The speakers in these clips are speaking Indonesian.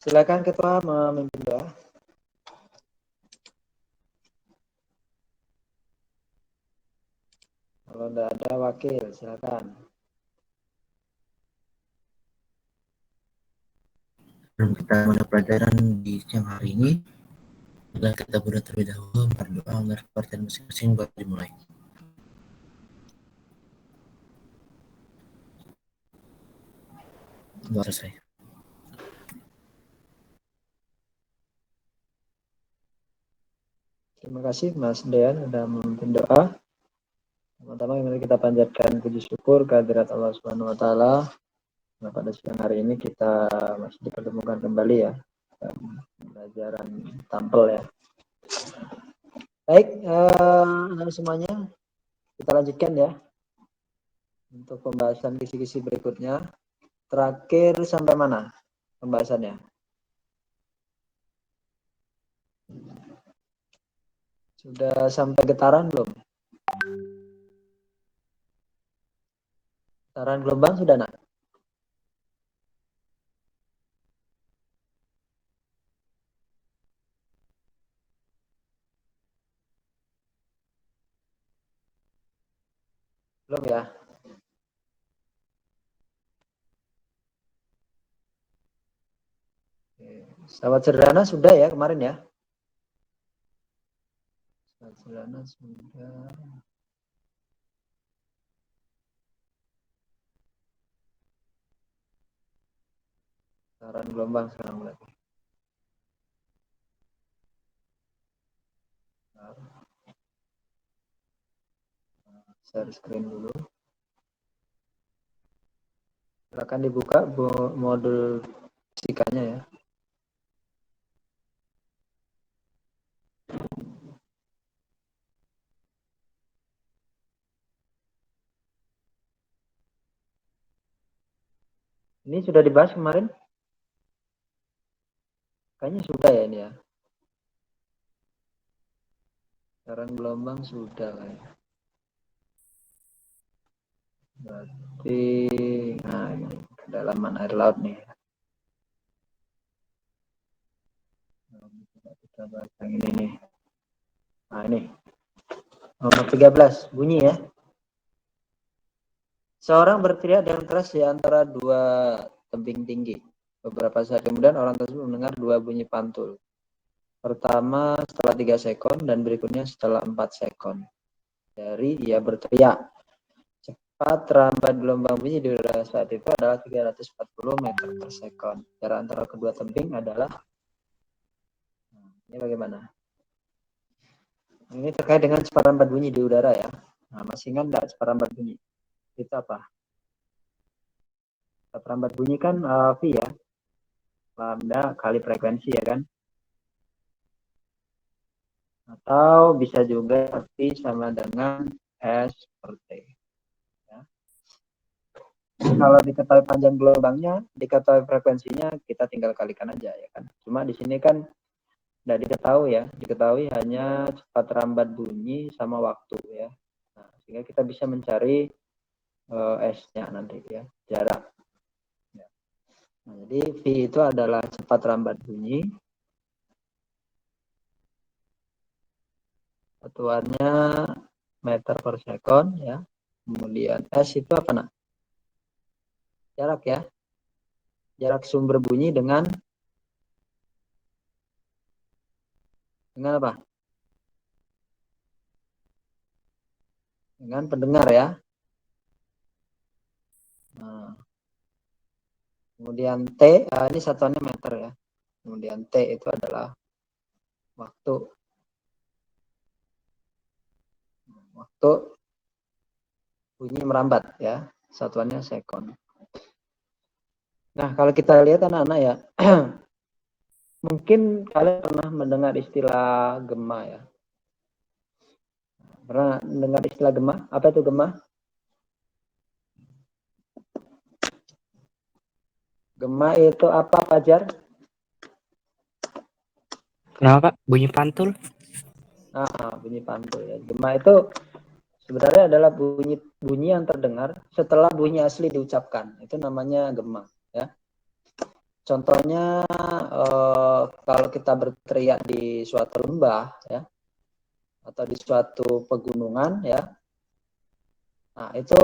Silakan Ketua memimpin doa. Kalau tidak ada wakil, silakan. Sebelum kita mulai pelajaran di siang hari ini, mari kita berdoa terlebih dahulu, berdoa agar pekerjaan masing-masing boleh dimulai. Doa selesai. Terima kasih Mas Dean sudah memimpin doa. Pertama mari kita panjatkan puji syukur kehadirat Allah Subhanahu wa taala. Nah, pada siang hari ini kita masih dipertemukan kembali ya. Pelajaran tampil ya. Baik, semuanya kita lanjutkan ya. Untuk pembahasan kisi-kisi berikutnya. Terakhir sampai mana pembahasannya? Sudah sampai getaran belum? Getaran gelombang sudah nak? Belum ya? Pesawat sederhana sudah ya kemarin ya? Pesawat sederhana sudah. Getaran gelombang sekarang berarti. Share screen dulu. Silakan dibuka modul fisikanya ya. Ini sudah dibahas kemarin? Kayaknya sudah ya ini ya. Getaran gelombang sudah lah ya. Berarti nah ini kedalaman air laut nih. Kita bahas yang ini nih. Nah ini nomor 13 bunyi ya. Seorang berteriak dengan keras di antara dua tebing tinggi. Beberapa saat kemudian orang tersebut mendengar dua bunyi pantul. Pertama setelah 3 sekon dan berikutnya setelah 4 sekon. Dari ia berteriak. Cepat terambat gelombang bunyi di udara saat itu adalah 340 meter per sekon. Jarak antara kedua tebing adalah ini bagaimana? Ini terkait dengan separambat bunyi di udara ya. Nah, masih ingat enggak separambat bunyi? Itu apa? Separambat bunyi kan V ya. Lambda kali frekuensi ya kan? Atau bisa juga V sama dengan S per T. Ya. Kalau diketahui panjang gelombangnya, diketahui frekuensinya, kita tinggal kalikan aja ya kan. Cuma di sini kan tidak diketahui ya, diketahui hanya cepat rambat bunyi sama waktu ya. Nah, sehingga kita bisa mencari S-nya nanti ya, jarak. Ya. Nah, jadi V itu adalah cepat rambat bunyi. Satuannya meter per sekon ya. Kemudian S itu apa nak? Jarak ya. Jarak sumber bunyi dengan apa? Dengan pendengar ya. Nah, kemudian T, ini satuannya meter ya. Kemudian T itu adalah waktu. Waktu bunyi merambat ya. Satuannya sekon. Nah, kalau kita lihat anak-anak ya, mungkin kalian pernah mendengar istilah gema ya. Pernah mendengar istilah gema? Apa itu gema? Gema itu apa, Fajar? Kenapa Pak? Bunyi pantul? Bunyi pantul ya. Gema itu sebenarnya adalah bunyi yang terdengar setelah bunyi asli diucapkan. Itu namanya gema ya. Contohnya kalau kita berteriak di suatu lembah ya, atau di suatu pegunungan ya. Nah, itu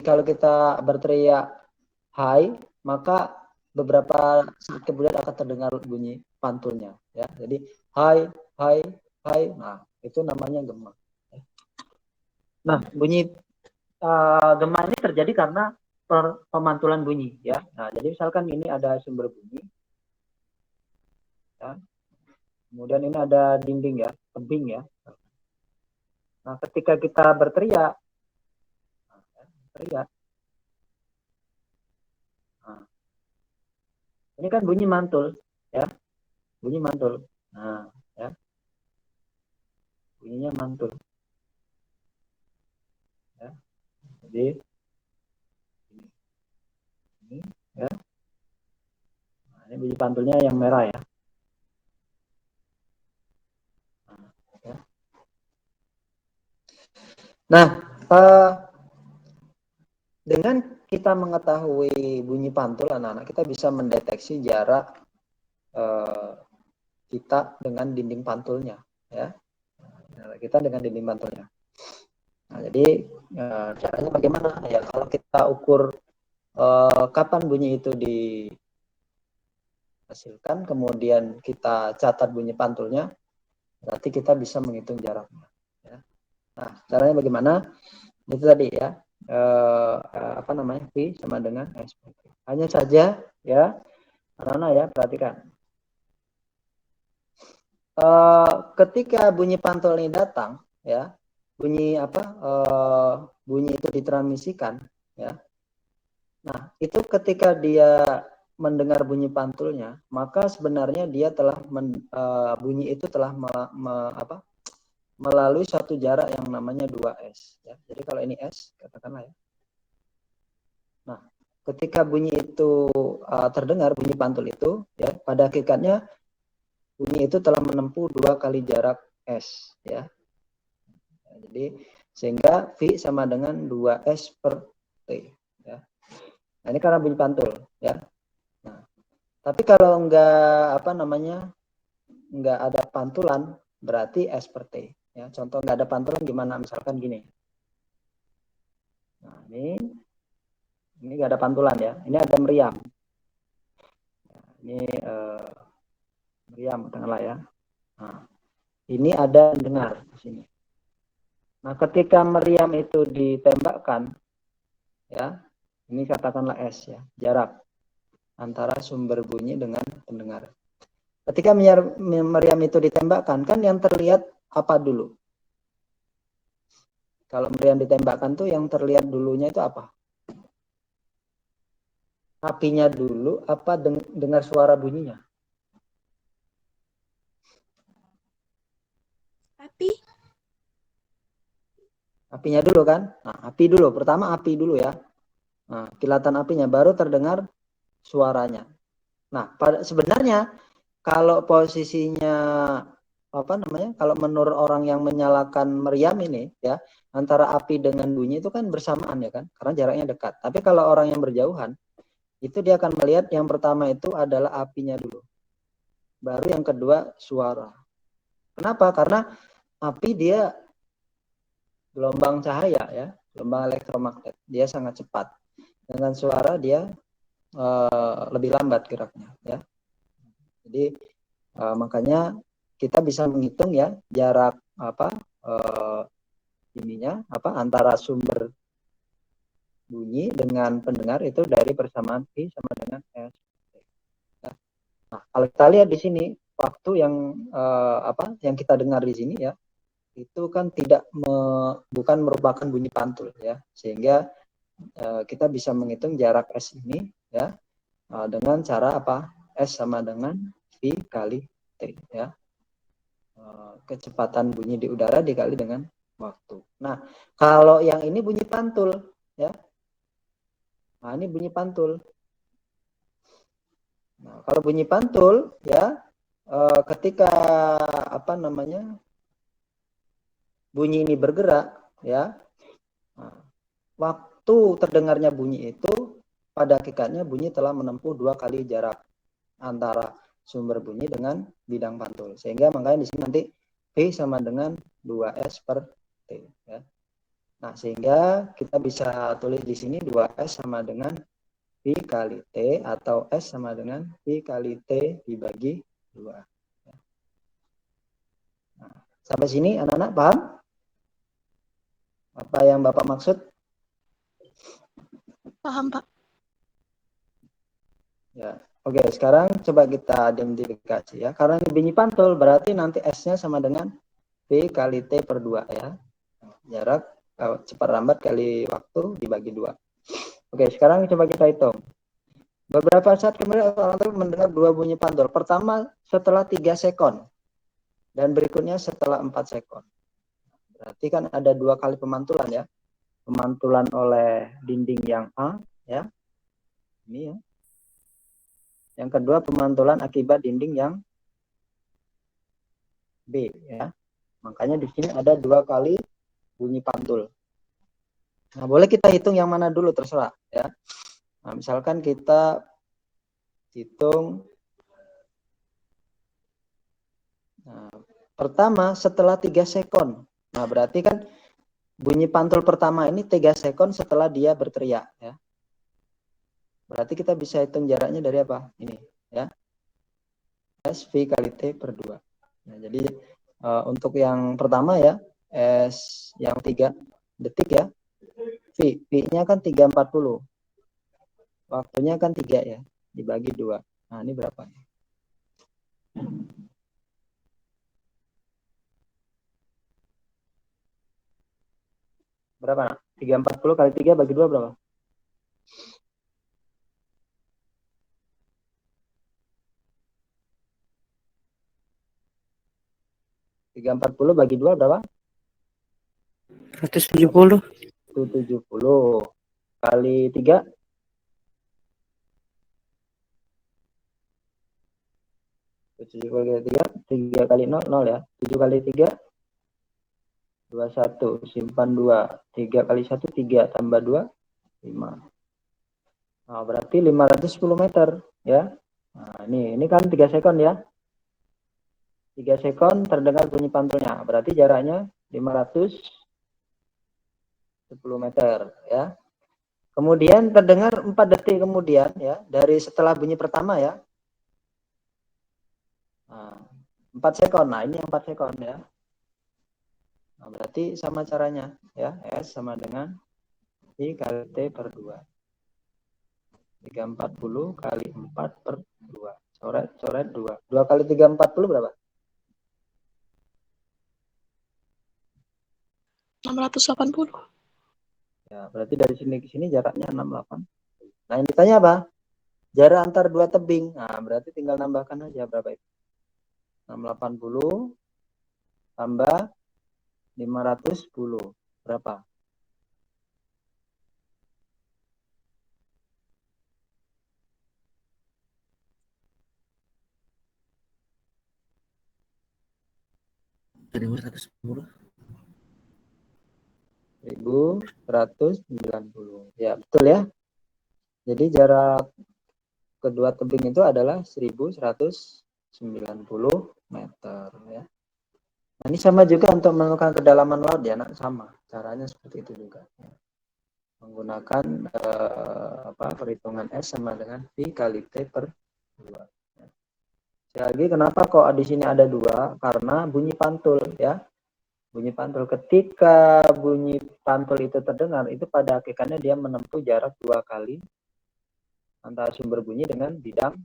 kalau kita berteriak hai, maka beberapa saat kemudian akan terdengar bunyi pantulnya ya. Jadi hai, hai, hai. Nah, itu namanya gema. Nah, bunyi gema ini terjadi karena pemantulan bunyi ya. Nah, jadi misalkan ini ada sumber bunyi ya. Kemudian ini ada dinding ya, tebing ya. Nah, ketika kita berteriak, nah, ini kan bunyi mantul ya, bunyi mantul. Nah, ya, bunyinya mantul. Ya. Jadi ini ya. Nah, ini bunyi pantulnya yang merah ya. Nah, dengan kita mengetahui bunyi pantul anak-anak, kita bisa mendeteksi jarak kita dengan dinding pantulnya ya. Kita dengan dinding pantulnya. Nah, jadi caranya bagaimana ya? Kalau kita ukur kapan bunyi itu dihasilkan, kemudian kita catat bunyi pantulnya, berarti kita bisa menghitung jaraknya. Ya. Nah, caranya bagaimana? Itu tadi ya, apa namanya, V sama dengan S. Hanya saja ya, anak-anak ya, perhatikan. Ketika bunyi pantul ini datang, ya, bunyi apa? Bunyi itu ditransmisikan, ya. Nah, itu ketika dia mendengar bunyi pantulnya, maka sebenarnya dia telah bunyi itu telah melalui suatu jarak yang namanya 2S. Ya. Jadi kalau ini S, katakanlah ya. Nah, ketika bunyi itu terdengar, bunyi pantul itu, ya, pada hakikatnya bunyi itu telah menempuh 2 kali jarak S. Ya. Jadi sehingga V sama dengan 2S per T. Ya. Nah, ini karena bunyi pantul. Ya. Nah, tapi kalau enggak enggak ada pantulan, berarti S per T. Ya, contoh enggak ada pantulan gimana? Misalkan gini. Nah, ini enggak ada pantulan ya. Ini ada meriam. Nah, ini meriam katakanlah ya. Nah, ini ada dengar di sini. Nah, ketika meriam itu ditembakkan, ya, ini katakanlah S ya, jarak antara sumber bunyi dengan pendengar. Ketika meriam itu ditembakkan, kan yang terlihat apa dulu? Kalau meriam ditembakkan tuh yang terlihat dulunya itu apa? Apinya dulu apa dengar suara bunyinya? Api. Apinya dulu kan? Nah, api dulu. Pertama api dulu ya. Nah, kilatan apinya baru terdengar suaranya. Nah, sebenarnya kalau posisinya apa namanya? Kalau menurut orang yang menyalakan meriam ini ya, antara api dengan bunyi itu kan bersamaan ya kan? Karena jaraknya dekat. Tapi kalau orang yang berjauhan, itu dia akan melihat yang pertama itu adalah apinya dulu. Baru yang kedua suara. Kenapa? Karena api dia gelombang cahaya ya, gelombang elektromagnet. Dia sangat cepat. Dengan suara dia lebih lambat geraknya ya. Jadi makanya kita bisa menghitung ya jarak ininya antara sumber bunyi dengan pendengar itu dari persamaan V sama dengan S. Nah, kalau kita lihat di sini waktu yang yang kita dengar di sini ya, itu kan bukan merupakan bunyi pantul ya, sehingga kita bisa menghitung jarak S ini ya dengan cara S sama dengan V kali T ya. Kecepatan bunyi di udara dikali dengan waktu. Nah, kalau yang ini bunyi pantul ya. Nah, ini bunyi pantul. Nah, kalau bunyi pantul ya ketika bunyi ini bergerak ya. Nah, waktu terdengarnya bunyi itu pada hakikatnya bunyi telah menempuh 2 kali jarak antara sumber bunyi dengan bidang pantul. Sehingga makanya di sini nanti V sama dengan 2S per T. Ya. Nah, sehingga kita bisa tulis di sini 2S sama dengan V kali T atau S sama dengan V kali T dibagi 2. Nah, sampai sini anak-anak paham? Apa yang Bapak maksud? Paham, Pak. Ya, oke. Sekarang coba kita identifikasi ya. Karena ini bunyi pantul, berarti nanti S-nya sama dengan V kali T per 2 ya. Jarak cepat lambat kali waktu dibagi 2. Oke, sekarang coba kita hitung. Beberapa saat kemudian orang tersebut mendengar 2 bunyi pantul. Pertama setelah 3 sekon. Dan berikutnya setelah 4 sekon. Berarti kan ada 2 kali pemantulan ya. Pemantulan oleh dinding yang A ya. Ini ya. Yang kedua pemantulan akibat dinding yang B ya. Makanya di sini ada 2 kali bunyi pantul. Nah, boleh kita hitung yang mana dulu terserah ya. Nah, misalkan kita hitung pertama setelah 3 sekon. Nah, berarti kan bunyi pantul pertama ini 3 sekon setelah dia berteriak ya. Berarti kita bisa hitung jaraknya dari apa? Ini ya. S V kali T per 2. Nah, jadi untuk yang pertama ya, S yang 3 detik ya. V-nya kan 340. Waktunya kan 3 ya, dibagi 2. Nah, ini berapa? Berapa? 340 kali 3 bagi 2 berapa? Tiga 40 bagi 2 berapa? 170. 170 kali 3 kali 3 3 kali 0 0 ya. 7 kali 3 21 simpan 2 3 kali 1 3 tambah 2 5. Nah, berarti 510 meter ya. Nah, ini kan 3 sekon ya. 3 sekon terdengar bunyi pantulnya. Berarti jaraknya 510 meter ya. Kemudian terdengar 4 detik kemudian ya, dari setelah bunyi pertama ya. Nah, 4 sekon. Nah, ini 4 sekon ya. Nah, berarti sama caranya ya. S sama dengan I kali T per 2. 340 kali 4 per 2. Coret 2. 2 kali 340 berapa? 680. Ya, berarti dari sini ke sini jaraknya 68. Nah, yang ditanya apa? Jarak antar 2 tebing. Nah, berarti tinggal nambahkan aja berapa itu? 680 tambah 510. Berapa? Seribu 110. 1190. Ya, betul ya. Jadi jarak kedua tebing itu adalah 1190 meter ya. Nah, ini sama juga untuk menemukan kedalaman laut ya, nak, sama. Caranya seperti itu juga. Ya. Menggunakan perhitungan S sama dengan V kali T per 2. Ya. Sekali lagi, kenapa kok di sini ada 2? Karena bunyi pantul ya. Bunyi pantul, ketika bunyi pantul itu terdengar, itu pada hakikatnya dia menempuh jarak 2 kali antara sumber bunyi dengan bidang.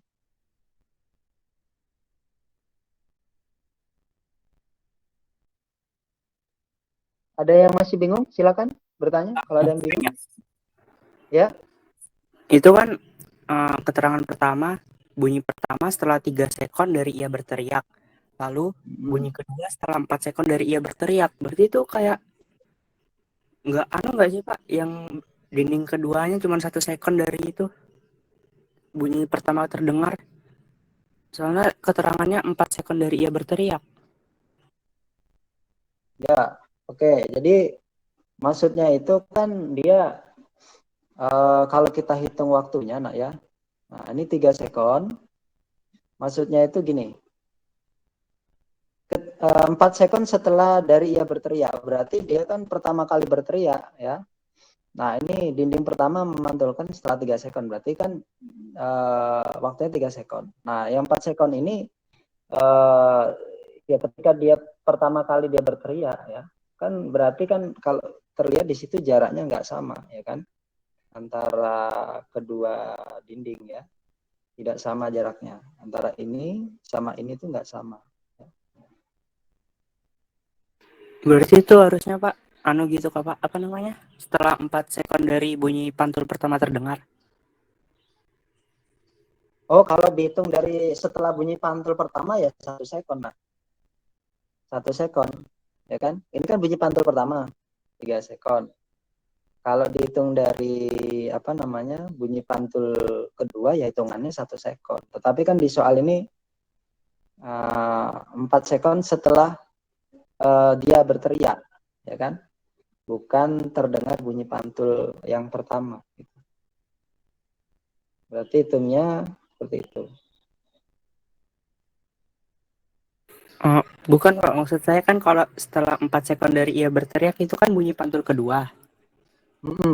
Ada yang masih bingung? Silakan bertanya kalau ada yang bingung. Ya. Itu kan keterangan pertama, bunyi pertama setelah 3 sekon dari ia berteriak. Lalu bunyi kedua setelah 4 sekon dari ia berteriak. Berarti itu kayak nggak sih Pak, yang dinding keduanya cuma 1 sekon dari itu bunyi pertama terdengar. Soalnya keterangannya 4 sekon dari ia berteriak. Ya, oke. Jadi maksudnya itu kan dia Kalau kita hitung waktunya, nak ya. Nah, ini 3 sekon. Maksudnya itu gini. 4 sekon setelah dari ia berteriak. Berarti dia kan pertama kali berteriak, ya. Nah, ini dinding pertama memantulkan setelah 3 sekon. Berarti kan waktunya 3 sekon. Nah, yang 4 sekon ini ya ketika dia pertama kali dia berteriak, ya. Kan berarti kan kalau terlihat di situ jaraknya nggak sama, ya kan? Antara kedua dinding, ya. Tidak sama jaraknya. Antara ini sama ini tuh nggak sama. Berarti itu harusnya Pak, gitu Kak Pak, apa namanya? Setelah 4 sekon dari bunyi pantul pertama terdengar. Oh, kalau dihitung dari setelah bunyi pantul pertama ya 1 sekon, nah. 1 sekon, ya kan? Ini kan bunyi pantul pertama, 3 sekon. Kalau dihitung dari apa namanya bunyi pantul kedua ya hitungannya 1 sekon. Tetapi kan di soal ini 4 sekon setelah dia berteriak, ya kan? Bukan terdengar bunyi pantul yang pertama. Berarti hitungnya seperti itu. Bukan Pak, maksud saya kan kalau setelah 4 sekon dari ia berteriak itu kan bunyi pantul kedua.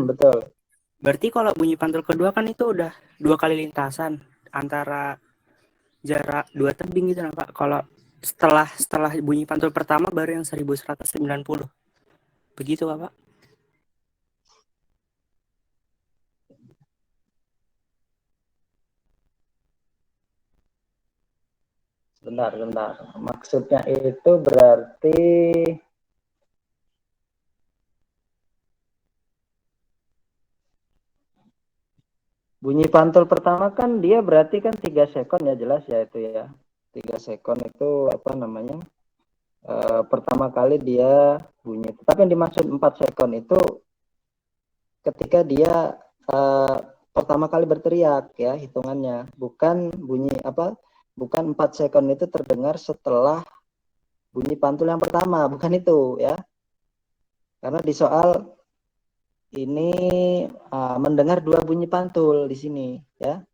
Betul. Berarti kalau bunyi pantul kedua kan itu udah 2 kali lintasan antara jarak 2 tebing gitu nah Pak. Kalau setelah bunyi pantul pertama baru yang 1190. Begitu Pak. Sebentar. Maksudnya itu berarti bunyi pantul pertama kan dia berarti kan 3 sekon ya, jelas ya itu ya. 3 sekon itu apa namanya? Pertama kali dia bunyi. Tapi yang dimaksud 4 sekon itu ketika dia pertama kali berteriak ya hitungannya. Bukan bunyi apa? Bukan 4 sekon itu terdengar setelah bunyi pantul yang pertama, bukan itu ya. Karena di soal ini mendengar 2 bunyi pantul di sini ya.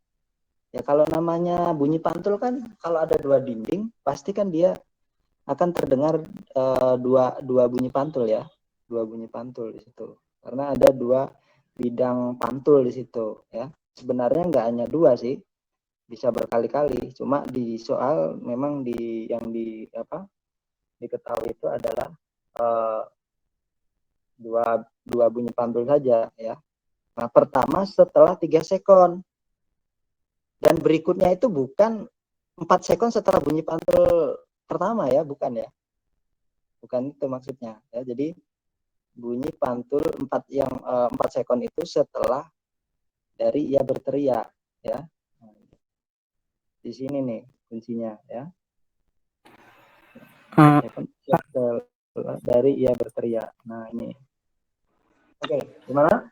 Ya kalau namanya bunyi pantul kan kalau ada 2 dinding pasti kan dia akan terdengar dua bunyi pantul ya. 2 bunyi pantul di situ. Karena ada 2 bidang pantul di situ ya. Sebenarnya nggak hanya 2 sih. Bisa berkali-kali. Cuma di soal memang yang diketahui itu adalah dua bunyi pantul saja ya. Nah, pertama setelah 3 sekon. Dan berikutnya itu bukan 4 sekon setelah bunyi pantul pertama ya, bukan ya. Bukan itu maksudnya ya. Jadi bunyi pantul 4 sekon itu setelah dari ia berteriak ya. Di sini nih kuncinya ya. Setelah dari ia berteriak. Nah, ini. Oke, gimana?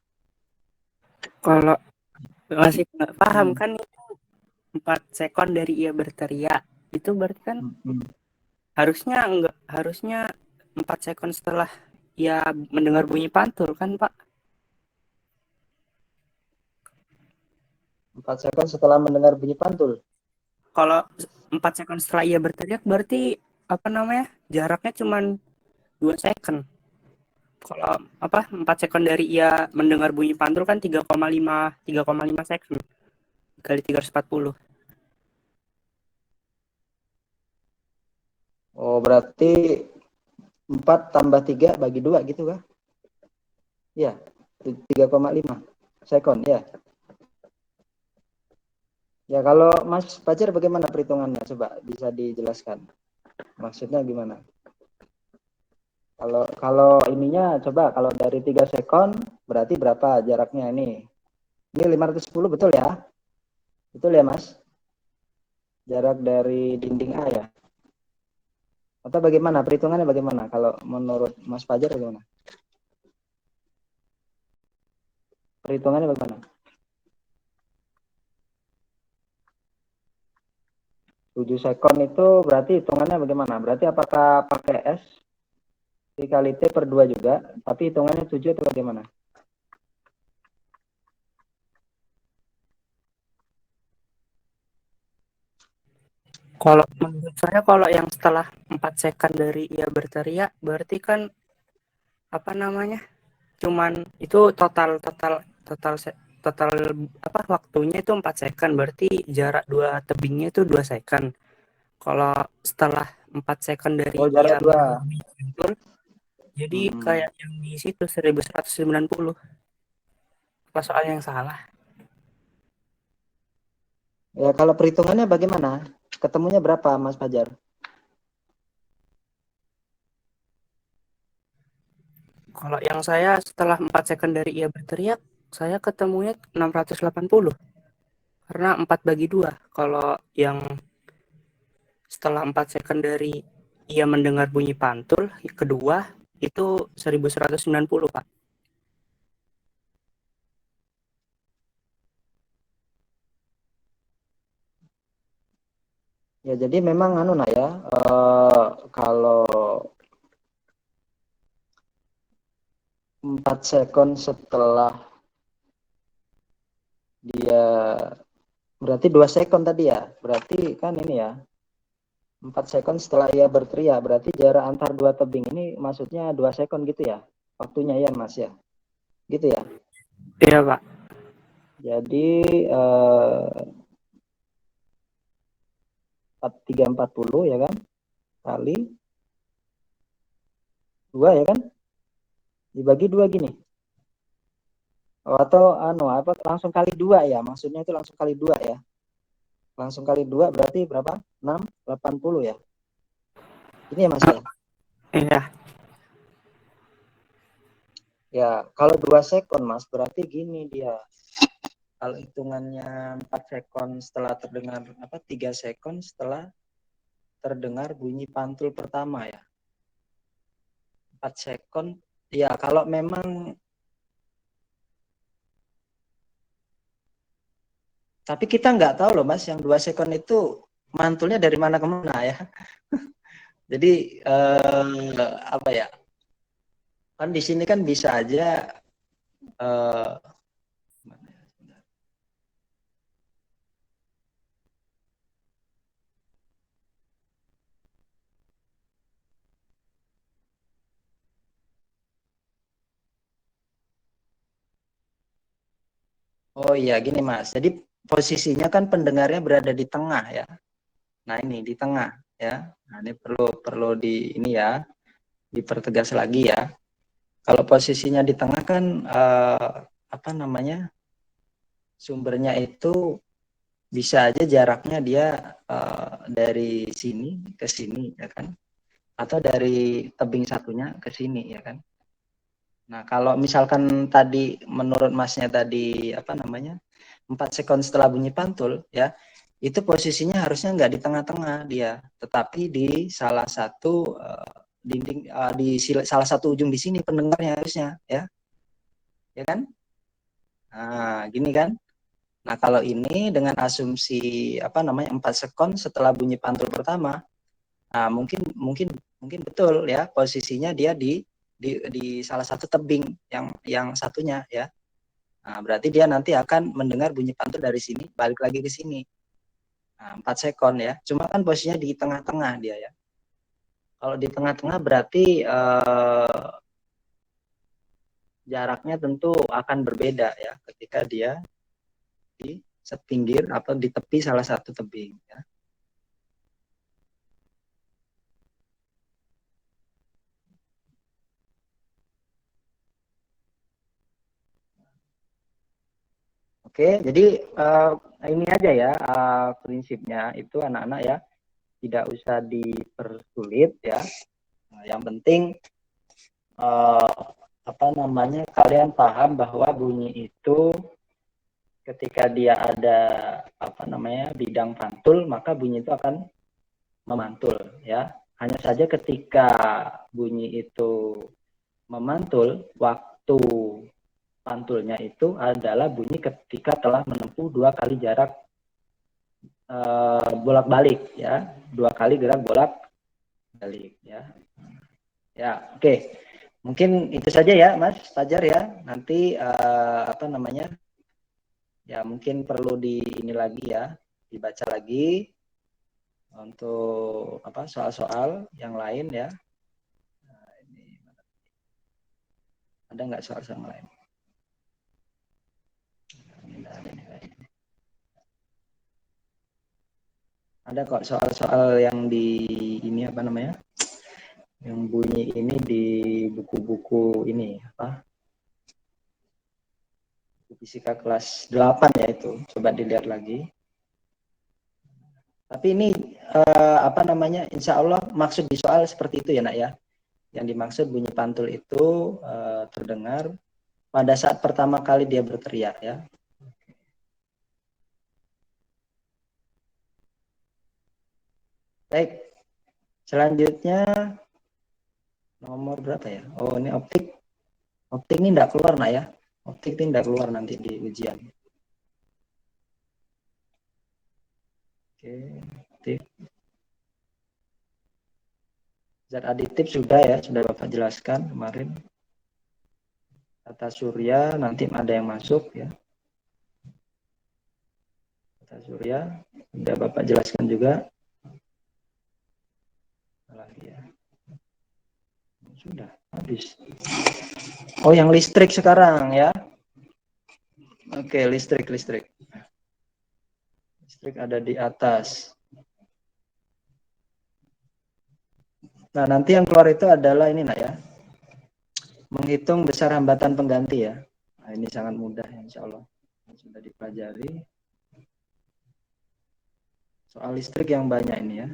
Kalau masih nggak paham kan itu 4 sekon dari ia berteriak. Itu berarti kan harusnya 4 sekon setelah ia mendengar bunyi pantul kan Pak? 4 sekon setelah mendengar bunyi pantul. Kalau 4 sekon setelah ia berteriak berarti apa namanya? Jaraknya cuma 2 sekon. Kalau 4 sekon dari ia mendengar bunyi pantul kan 3,5 sekon kali 340. Oh, berarti 4 tambah 3 bagi 2 gitu kah? Iya, 3,5 sekon ya. Ya, kalau Mas Fajar bagaimana perhitungannya? Coba bisa dijelaskan. Maksudnya gimana? Kalau ininya coba kalau dari 3 sekon berarti berapa jaraknya ini? Ini 510 betul ya? Betul ya, Mas? Jarak dari dinding A ya? Atau bagaimana? Perhitungannya bagaimana? Kalau menurut Mas Fajar bagaimana? Perhitungannya bagaimana? 7 sekon itu berarti hitungannya bagaimana? Berarti apakah pakai S dikali T per 2 juga? Tapi hitungannya 7 atau bagaimana? Kalau menurut saya kalau yang setelah 4 second dari ia berteriak berarti kan apa namanya? Cuman itu total total total total apa waktunya itu 4 second berarti jarak dua tebingnya itu 2 second. Kalau setelah 4 second dari Oh, ia jarak dua. mendengar jadi Mm-mm. kayak yang di situ 1190. Apa soal yang salah? Ya, kalau perhitungannya bagaimana? Ketemunya berapa, Mas Fajar? Kalau yang saya setelah 4 second dari ia berteriak, saya ketemunya 680. Karena 4 bagi 2. Kalau yang setelah 4 second dari ia mendengar bunyi pantul, kedua itu 1190, Pak. Ya, jadi memang anu nah ya, kalau 4 second setelah dia, berarti 2 second tadi ya, berarti kan ini ya, 4 second setelah ia berteriak, berarti jarak antar dua tebing ini maksudnya 2 second gitu ya, waktunya ya Mas ya, gitu ya. Iya, Pak. Jadi 340 ya kan, kali 2 ya kan, dibagi 2 gini. Atau anu apa, langsung kali 2 ya, maksudnya itu langsung kali 2 ya. Langsung kali 2 berarti berapa? 680 ya. Ini ya Mas ya. Iya. Ya, kalau 2 second Mas berarti gini dia. Kalau hitungannya 4 second setelah terdengar 3 second setelah terdengar bunyi pantul pertama ya. 4 second ya, kalau memang, tapi kita nggak tahu loh Mas, yang 2 second itu mantulnya dari mana ke mana ya. Jadi apa ya? Kan di sini kan bisa aja eh, oh iya gini Mas. Jadi posisinya kan pendengarnya berada di tengah ya. Nah, ini di tengah ya. Nah, ini perlu perlu di ini ya, dipertegas lagi ya. Kalau posisinya di tengah kan apa namanya? Sumbernya itu bisa aja jaraknya dia dari sini ke sini ya kan, atau dari tebing satunya ke sini ya kan. Nah, kalau misalkan tadi menurut Masnya tadi apa namanya, 4 second setelah bunyi pantul ya, itu posisinya harusnya nggak di tengah-tengah dia, tetapi di salah satu dinding, di salah satu ujung di sini pendengarnya harusnya ya kan. Nah, gini kan. Nah, kalau ini dengan asumsi apa namanya 4 second setelah bunyi pantul pertama, nah mungkin mungkin mungkin betul ya posisinya dia di salah satu tebing yang satunya ya. Nah, berarti dia nanti akan mendengar bunyi pantul dari sini balik lagi ke sini. Nah, 4 second ya. Cuma kan posisinya di tengah-tengah dia ya. Kalau di tengah-tengah berarti jaraknya tentu akan berbeda ya ketika dia di sepinggir atau di tepi salah satu tebing ya. Oke, jadi ini aja ya prinsipnya itu anak-anak ya, tidak usah dipersulit ya. Nah, yang penting apa namanya, kalian paham bahwa bunyi itu ketika dia ada apa namanya bidang pantul, maka bunyi itu akan memantul ya. Hanya saja ketika bunyi itu memantul, waktu pantulnya itu adalah bunyi ketika telah menempuh 2 kali jarak bolak-balik ya, 2 kali gerak bolak-balik ya. Ya, oke. Mungkin itu saja ya, Mas Fajar ya. Nanti apa namanya? Ya, mungkin perlu di ini lagi ya, dibaca lagi Untuk apa soal-soal yang lain ya. Nah, ini ada nggak soal-soal lain? Ada kok soal-soal yang di ini apa namanya? Yang bunyi ini di buku-buku ini apa? Fisika kelas 8 ya itu. Coba dilihat lagi. Tapi ini apa namanya? Insya Allah maksud di soal seperti itu ya nak ya. Yang dimaksud bunyi pantul itu terdengar pada saat pertama kali dia berteriak ya. Baik. Selanjutnya nomor berapa ya? Oh ini optik. Optik ini tidak keluar nak ya. Optik ini tidak keluar nanti di ujian. Oke. Optik. Zat aditif sudah ya, sudah Bapak jelaskan kemarin. Tata surya nanti ada yang masuk ya. Tata surya sudah Bapak jelaskan juga. Lagi ya. Sudah habis. Oh yang listrik sekarang ya. Oke, listrik. Listrik ada di atas. Nah, nanti yang keluar itu adalah ini nak ya. Menghitung besar hambatan pengganti ya. Nah, ini sangat mudah insya Allah. Sudah dipelajari. Soal listrik yang banyak ini ya.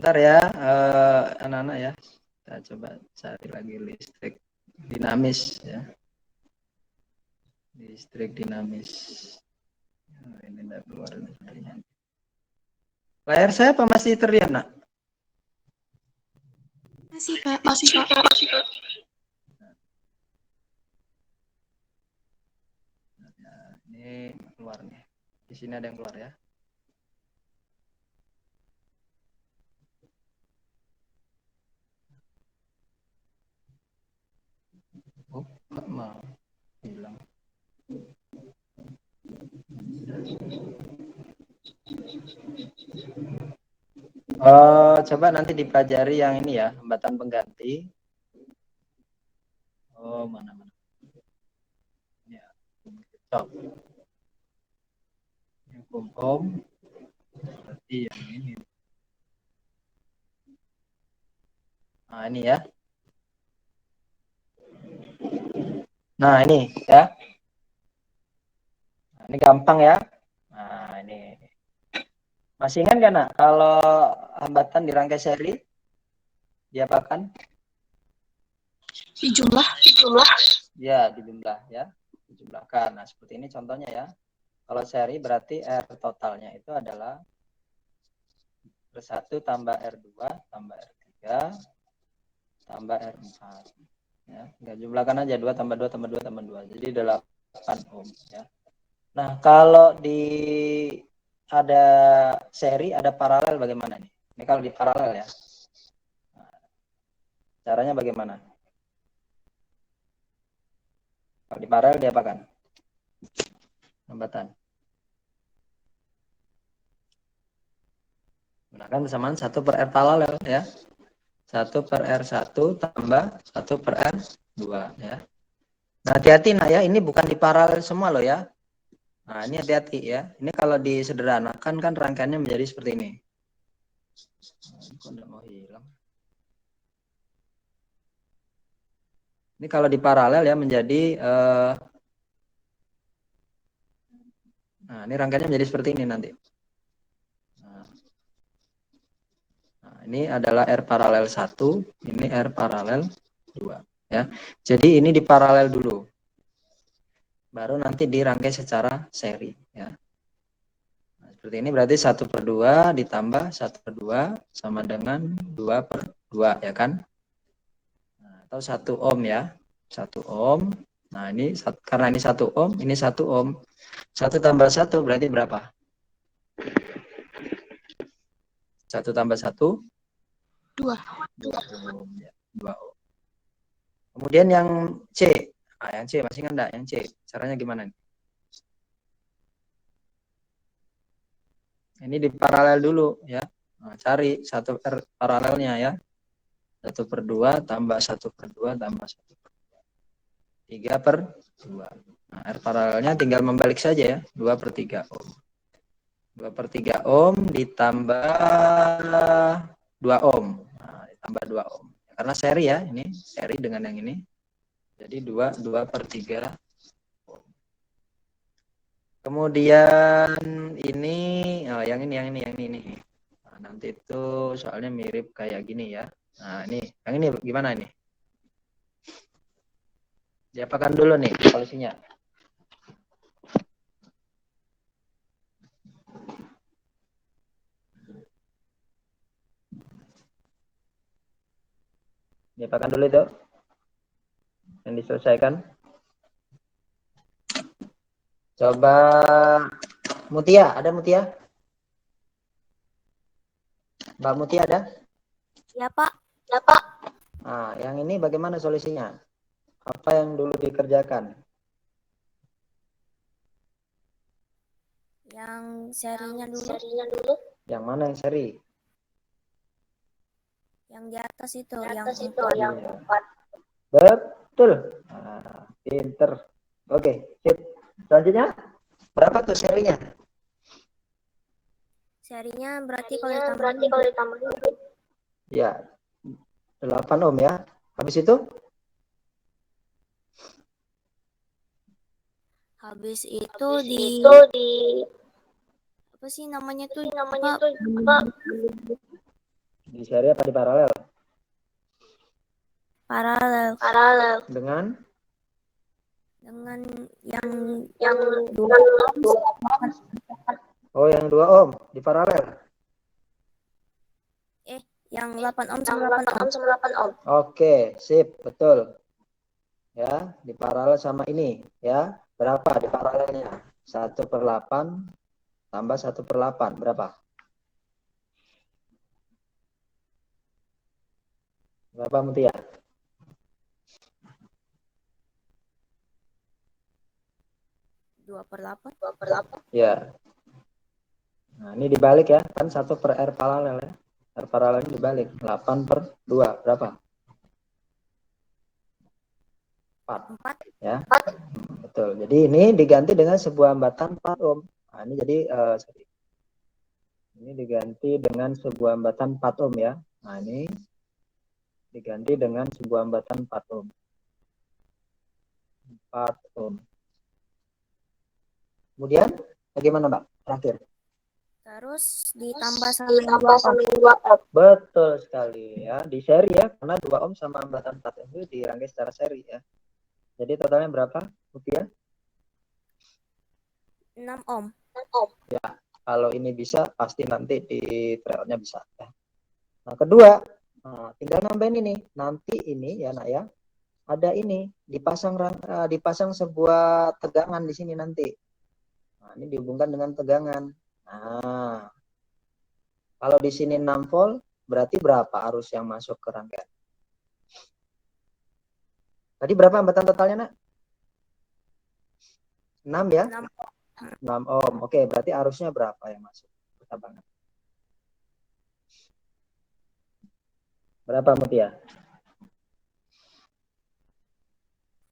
Bentar ya, anak-anak ya. Kita coba cari lagi listrik dinamis ya. Listrik dinamis. Ini tidak keluar. Layar saya apa masih terlihat nak? Masih Pak, masih Pak. Ini keluar nih. Di sini ada yang keluar ya. Oh, nggak mau bilang. Coba nanti dipelajari yang ini ya, hambatan pengganti. Oh, mana. Ya. Stop. Yang om. Berarti yang ini. Nah, ini ya. Nah, ini ya. Nah, ini gampang ya. Nah, ini. Masih ingat kan nak kalau hambatan di rangkai seri diapakan? Dijumlah. Ya, dijumlah ya. Dijumlahkan. Nah, seperti ini contohnya ya. Kalau seri berarti R totalnya itu adalah R1 tambah R2 tambah R3 tambah R4. Ya, enggak jumlahkan aja 2 tambah 2 tambah 2 tambah 2. Jadi 8 ohm ya. Nah, kalau di ada seri, ada paralel bagaimana nih? Ini kalau di paralel ya. Nah, caranya bagaimana? Kalau di paralel diapakan? Hambatan. Gunakan persamaan 1 per R paralel ya. 1 per R1 tambah 1 per R2 ya. Nah, hati-hati nak ya, ini bukan di paralel semua loh ya. Nah, ini hati-hati ya. Ini kalau disederhanakan kan rangkaiannya menjadi seperti ini. Kok nggak mau hilang? Ini kalau di paralel ya menjadi nah, ini rangkaiannya menjadi seperti ini nanti. Nah, ini adalah R paralel 1, ini R paralel 2 ya. Jadi ini di paralel dulu. Baru nanti dirangkai secara seri ya. Nah, Seperti ini berarti 1/2 ditambah 1/2 sama dengan 2/2 ya kan? Nah, atau 1 ohm ya. 1 ohm. Nah, ini karena ini 1 ohm, ini 1 ohm. 1 tambah 1 berarti berapa? 1 tambah 1? 2. 2 ohm. Ya, 2 ohm. Kemudian yang C. Nah, yang C masih ingat enggak? Yang C. Caranya gimana nih? Ini di paralel dulu ya. Nah, cari satu R paralelnya ya. 1/2 tambah 1/2 tambah 1/2. 3/2. Nah, R paralelnya tinggal membalik saja ya. 2/3 ohm. 2/3 ohm ditambah 2 ohm. Nah, ditambah 2 ohm. Karena seri ya, ini seri dengan yang ini. Jadi 2/3 ohm. Kemudian ini, oh, yang ini. Nah, nanti itu soalnya mirip kayak gini ya. Nah, yang ini gimana ini? Diapakan dulu nih solusinya? Diapakan dulu itu? Yang diselesaikan. Coba Mutia, ada Mutia? Mbak Mutia ada? Ya, Pak. Ya, Pak. Nah, yang ini bagaimana solusinya? Apa yang dulu dikerjakan? Yang serinya dulu. Serinya dulu. Yang mana yang seri? Yang di atas itu, Di yang atas itu 4. yang 4. Betul. Nah, pinter. Oke, sip. Selanjutnya, berapa tuh serinya? Serinya berarti kalau Serinya ditambahin berarti kalau ditambahin Ya, 8 ohm ya. Habis itu? habis itu di apa sih namanya tuh? namanya Apa? tuh apa? Di seri apa di paralel? Paralel Paralel Dengan dengan yang yang 2 ohm. oh yang 2 ohm di paralel. Yang 8 ohm yang sama 8 8 ohm. ohm sama 8 ohm. Oke, sip, betul. Ya, di paralel sama ini ya. Berapa di paralelnya? 1/8 tambah 1/8 berapa? Berapa Mutia? 2/8. 2/8. Ya. Nah, ini dibalik ya. Kan 1/R paralel ya. R paralel ini dibalik. 8/2 berapa? 4 ya. Betul. Jadi ini diganti dengan sebuah hambatan 4 ohm. Nah, ini jadi ini diganti dengan sebuah hambatan 4 ohm ya. Nah, ini diganti dengan sebuah hambatan 4 ohm. 4 ohm. Kemudian bagaimana, Mbak? Terakhir. Terus ditambah sama yang 2 ohm. 2 ohm. Betul sekali ya. Di seri ya, karena 2 ohm sama hambatan 4 ohm itu dirangkai secara seri ya. Jadi totalnya berapa, Mutia? 6 ohm. 6 ohm. Ya, kalau ini bisa pasti nanti di tryoutnya bisa ya. Nah, kedua, tinggal nambahin ini. Nanti ini ya, Nak ya. Ada ini dipasang sebuah tegangan di sini nanti. Nah, ini dihubungkan dengan tegangan. Nah, kalau di sini 6 volt, berarti berapa arus yang masuk ke rangkaian? Tadi berapa hambatan totalnya, Nak? 6 ya? 6 6 ohm. Oke, berarti arusnya berapa yang masuk ke tabangan? Berapa, Mutia?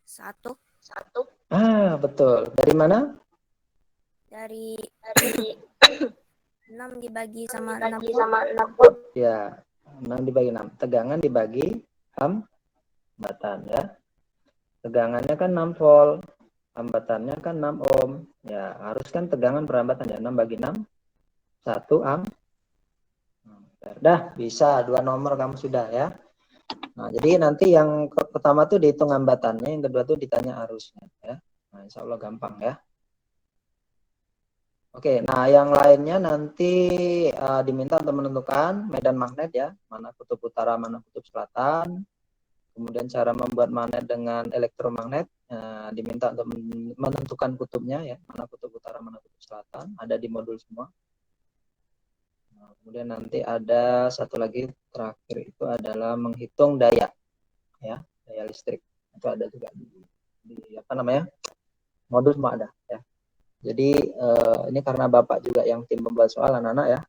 1 Betul. Dari mana? dari Dari 6 dibagi sama 6 dibagi volt. sama 6 volt. Ya, 6 dibagi 6. Tegangan dibagi hambatan ya. Tegangannya kan 6 volt. Hambatannya kan 6 ohm. Ya, harus kan tegangan per hambatan ya. 6 bagi 6, 1 ampere. Dah, bisa. 2 nomor kamu sudah ya. Nah, jadi nanti yang pertama tuh dihitung hambatannya, yang kedua tuh ditanya arusnya ya. Nah, insya Allah gampang ya. Oke, nah yang lainnya nanti diminta untuk menentukan medan magnet ya, mana kutub utara, mana kutub selatan. Kemudian cara membuat magnet dengan elektromagnet, diminta untuk menentukan kutubnya ya, mana kutub utara, mana kutub selatan, ada di modul semua. Nah, kemudian nanti ada satu lagi terakhir itu adalah menghitung daya, ya, daya listrik. Itu ada juga di apa namanya, modul semua ada ya. Jadi ini karena Bapak juga yang tim membuat soal anak-anak ya.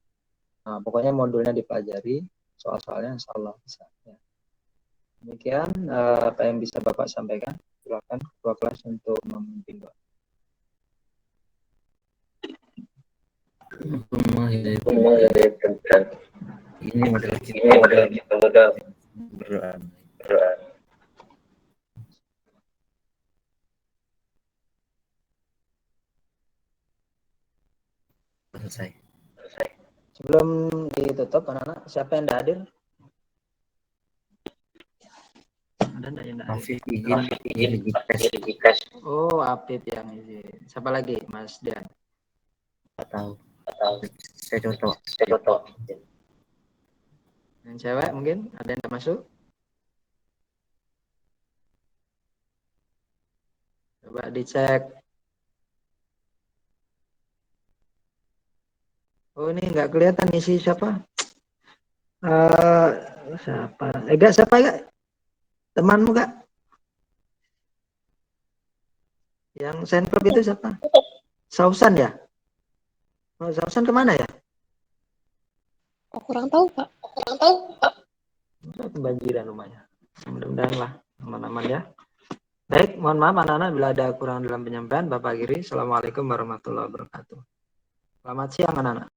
Nah, pokoknya modulnya dipelajari, soal-soalnya insya Allah bisa. Ya. Demikian apa yang bisa Bapak sampaikan. Silakan ketua kelas untuk memimpin Pak. Ini adalah kita berdoa. Selesai. Sebelum ditutup anak-anak, siapa yang tidak hadir? Ada enggak yang tidak hadir? Izin di tes. Oh, Apip yang izin. Siapa lagi, Mas Dian? Nggak tahu. Saya contoh. Yang cewek mungkin ada yang tidak masuk? Coba dicek. Oh, ini nggak kelihatan isi siapa? Siapa? Enggak, siapa ya? Temanmu Kak? Yang senprop itu siapa? Sausan ya? Oh, Sausan kemana ya? Oh, kurang tahu, Pak. Kebanjiran rumahnya. Mudah-mudahan lah aman-aman ya. Baik, mohon maaf anak-anak bila ada kurang dalam penyampaian. Bapak akhiri. Assalamualaikum warahmatullahi wabarakatuh. Selamat siang anak-anak.